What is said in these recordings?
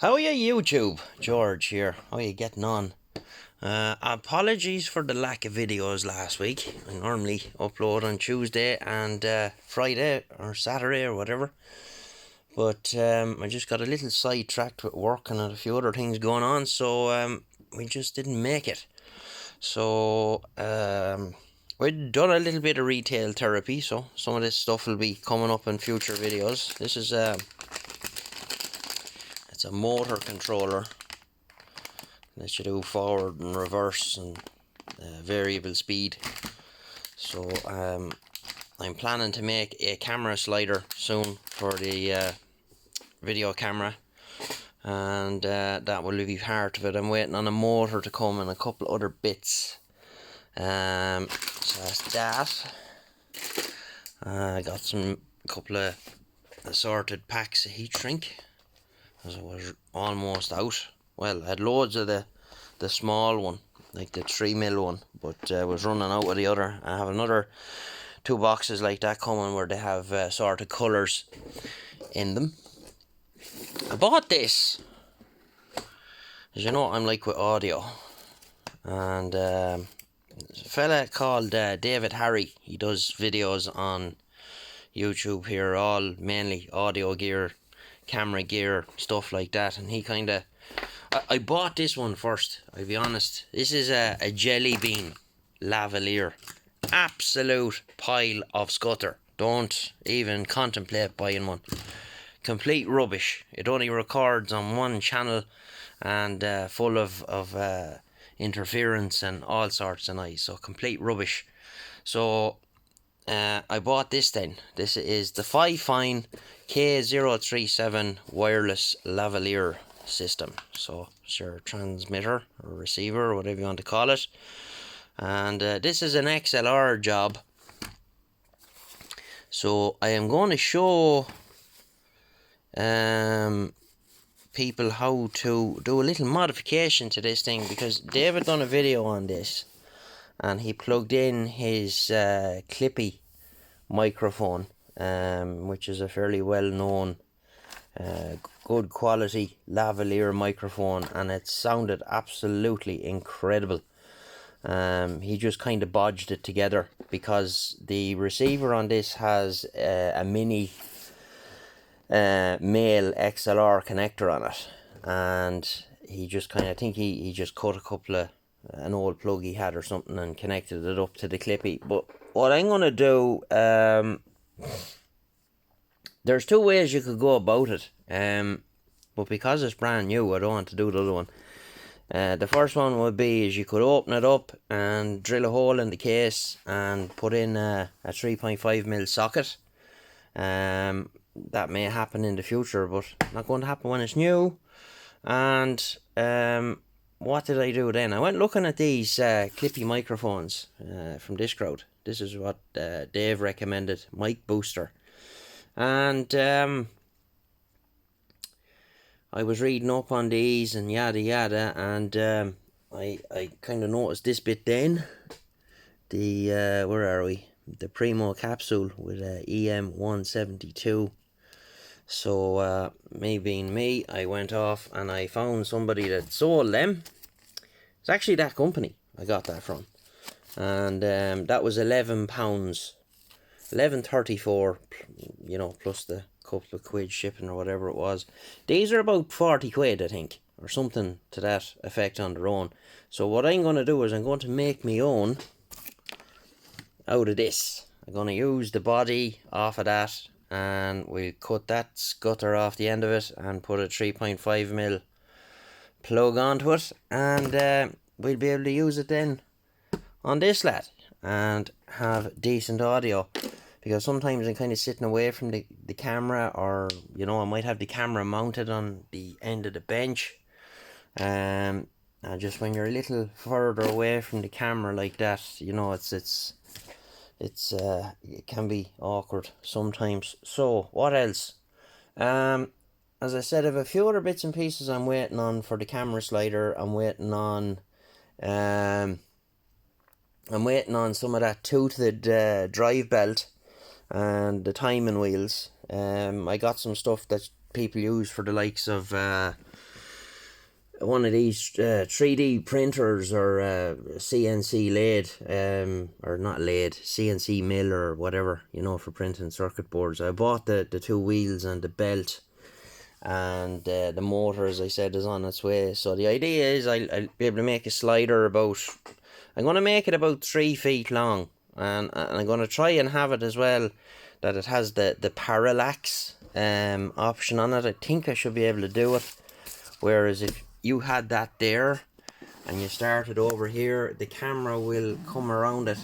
How are you, YouTube? George here. How are you getting on? Apologies for the lack of videos last week. I normally upload on Tuesday and Friday or Saturday or whatever. But I just got a little sidetracked with work and a few other things going on, so we just didn't make it. So we've done a little bit of retail therapy, so some of this stuff will be coming up in future videos. This is it's a motor controller that you do forward and reverse and variable speed. So I'm planning to make a camera slider soon for the video camera, and that will be part of it. I'm waiting on a motor to come and a couple other bits. So that's that. I got a couple of assorted packs of heat shrink, as it was almost out. Well, I had loads of the small one, like the 3mm one, but was running out of the other. I have another 2 boxes like that coming where they have sorted colours in them. I bought this, as you know I'm like with audio, and a fella called David Harry, he does videos on YouTube here, all mainly audio gear, camera gear, stuff like that, and he kind of, I bought this one first, I'll be honest. This is a Jelly Bean lavalier. Absolute pile of scutter. Don't even contemplate buying one. Complete rubbish. It only records on one channel and full of interference and all sorts of noise. So complete rubbish. So I bought this then. This is the Fifine K037 wireless lavalier system. So it's your transmitter or receiver or whatever you want to call it. And this is an XLR job. So I am going to show people how to do a little modification to this thing, because David done a video on this and he plugged in his Clippy microphone, which is a fairly well known good quality lavalier microphone, and it sounded absolutely incredible. He just kind of bodged it together because the receiver on this has a mini male XLR connector on it, and he just kind of, I think he just cut a couple of an old plug he had or something and connected it up to the Clippy. But what I'm going to do, there's 2 ways you could go about it, but because it's brand new I don't want to do the other one. The first one would be is you could open it up and drill a hole in the case and put in a 3.5mm socket. That may happen in the future, but not going to happen when it's new. And what did I do then? I went looking at these Clippy microphones from Discrowd. This is what Dave recommended, Mic Booster. And I was reading up on these and yada yada, and I kind of noticed this bit then. The where are we? The Primo capsule with EM172. So me being me, I went off and I found somebody that sold them. It's actually that company I got that from, and that was £11, 11.34, you know, plus the couple of quid shipping or whatever it was. These are about 40 quid, I think, or something to that effect on their own. So what I'm going to do is I'm going to make my own out of this. I'm going to use the body off of that, and we'll cut that scutter off the end of it and put a 3.5mm plug onto it, and we'll be able to use it then on this lad and have decent audio. Because sometimes I'm kind of sitting away from the camera, or, you know, I might have the camera mounted on the end of the bench. And just when you're a little further away from the camera like that, you know, it can be awkward sometimes. So, what else? As I said, I have a few other bits and pieces I'm waiting on for the camera slider. I'm waiting on some of that toothed drive belt and the timing wheels. I got some stuff that people use for the likes of one of these 3D printers or CNC lathe, or not lathe, CNC mill or whatever, you know, for printing circuit boards. I bought the two wheels and the belt, and the motor, as I said, is on its way. So the idea is I'll be able to make a slider I'm going to make it about 3 feet long, and I'm going to try and have it as well that it has the parallax option on it. I think I should be able to do it. Whereas if you had that there and you started over here, the camera will come around it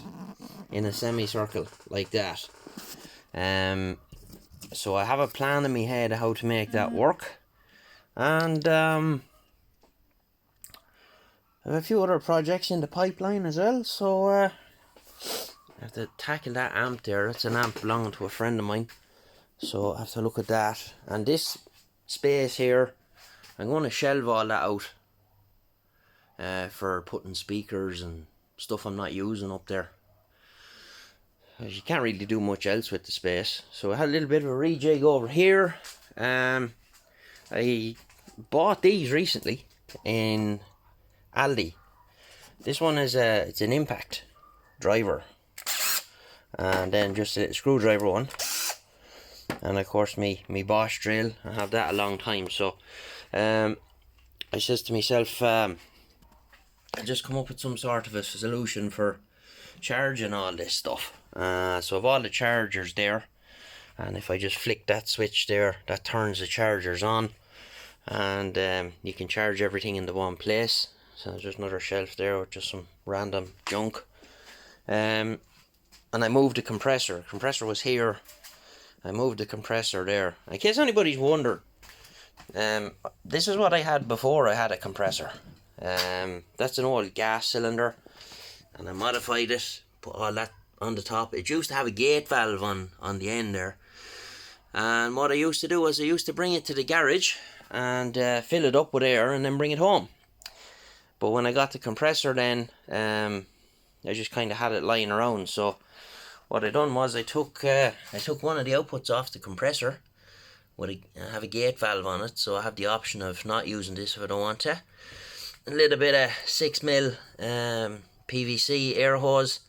in a semicircle like that. So I have a plan in my head of how to make that work. And I have a few other projects in the pipeline as well. So I have to tackle that amp there. It's an amp belonging to a friend of mine. So I have to look at that. And this space here, I'm going to shelve all that out for putting speakers and stuff I'm not using up there. As you can't really do much else with the space. So I had a little bit of a rejig over here. I bought these recently in Aldi. This one is it's an impact driver, and then just a screwdriver one, and of course me Bosch drill. I have that a long time. So I says to myself, I'll just come up with some sort of a solution for charging all this stuff. So I've all the chargers there, and if I just flick that switch there, that turns the chargers on, and you can charge everything in the one place. So there's just another shelf there with just some random junk. And I moved the compressor. Compressor was here. I moved the compressor there. In case anybody's wondered, this is what I had before I had a compressor. That's an old gas cylinder, and I modified it, put all that on the top. It used to have a gate valve on the end there, and what I used to do was I used to bring it to the garage and fill it up with air and then bring it home. But when I got the compressor then, I just kind of had it lying around. So what I done was I took one of the outputs off the compressor. I have a gate valve on it, so I have the option of not using this if I don't want to. A little bit of 6mm PVC air hose,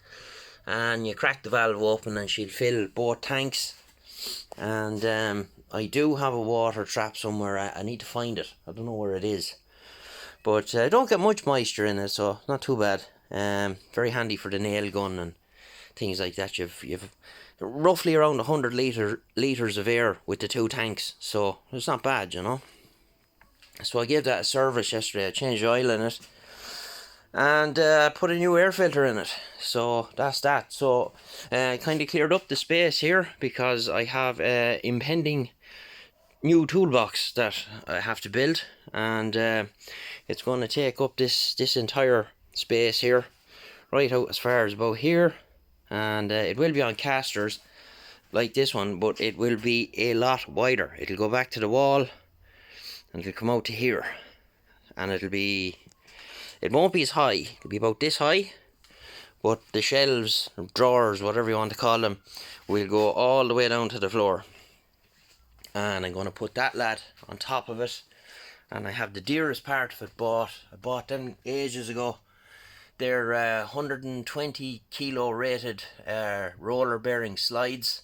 and you crack the valve open and she'll fill both tanks. And I do have a water trap somewhere. I need to find it. I don't know where it is, but I don't get much moisture in it, so not too bad. Very handy for the nail gun and things like that. You've roughly around 100 litres of air with the two tanks, so it's not bad, you know. So I gave that a service yesterday. I changed the oil in it and put a new air filter in it. So that's that. So I kind of cleared up the space here because I have a impending new toolbox that I have to build, and it's going to take up this entire space here, right out as far as about here. And it will be on casters like this one, but it will be a lot wider. It'll go back to the wall and it'll come out to here, and it won't be as high. It'll be about this high, but the shelves or drawers, whatever you want to call them, will go all the way down to the floor. And I'm going to put that lad on top of it, and I have the dearest part of it bought. I bought them ages ago. They're 120 kilo rated roller bearing slides,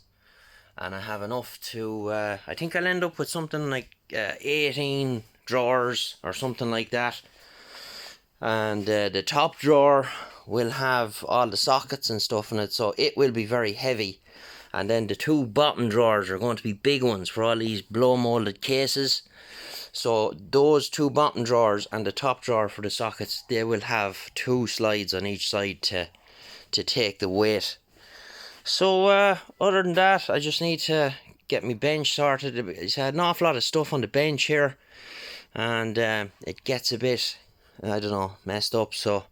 and I have enough to, I think I'll end up with something like 18 drawers or something like that. And the top drawer will have all the sockets and stuff in it, so it will be very heavy. And then the two bottom drawers are going to be big ones for all these blow molded cases. So those two bottom drawers and the top drawer for the sockets, they will have two slides on each side to take the weight. So other than that, I just need to get my bench sorted. I had an awful lot of stuff on the bench here, and it gets a bit, I don't know, messed up. So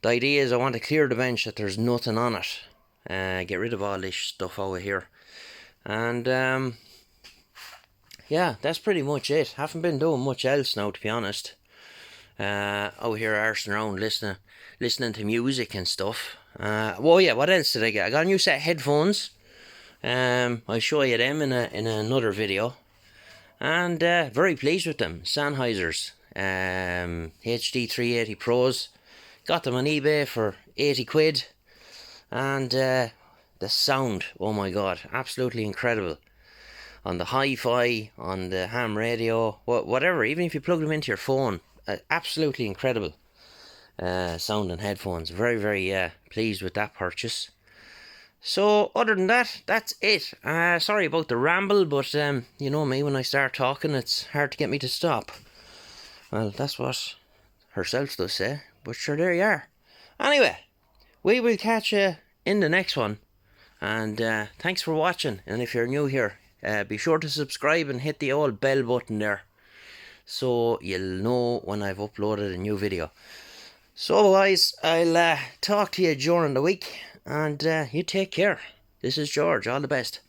the idea is I want to clear the bench that there's nothing on it, get rid of all this stuff over here, and yeah, that's pretty much it. Haven't been doing much else now, to be honest. Out here arsing around listening to music and stuff. Well, yeah, what else did I get? I got a new set of headphones. I'll show you them in another video. And very pleased with them. Sennheisers. HD 380 Pros. Got them on eBay for 80 quid. And the sound, oh my god, absolutely incredible. On the hi-fi, on the ham radio, whatever, even if you plug them into your phone, absolutely incredible sound and headphones. Very, very pleased with that purchase. So other than that, that's it. Sorry about the ramble, but you know me, when I start talking it's hard to get me to stop. Well, that's what herself does say, but sure, there you are. Anyway, we will catch you in the next one, and thanks for watching. And if you're new here, be sure to subscribe and hit the old bell button there, so you'll know when I've uploaded a new video. So guys, I'll talk to you during the week, and you take care. This is George, all the best.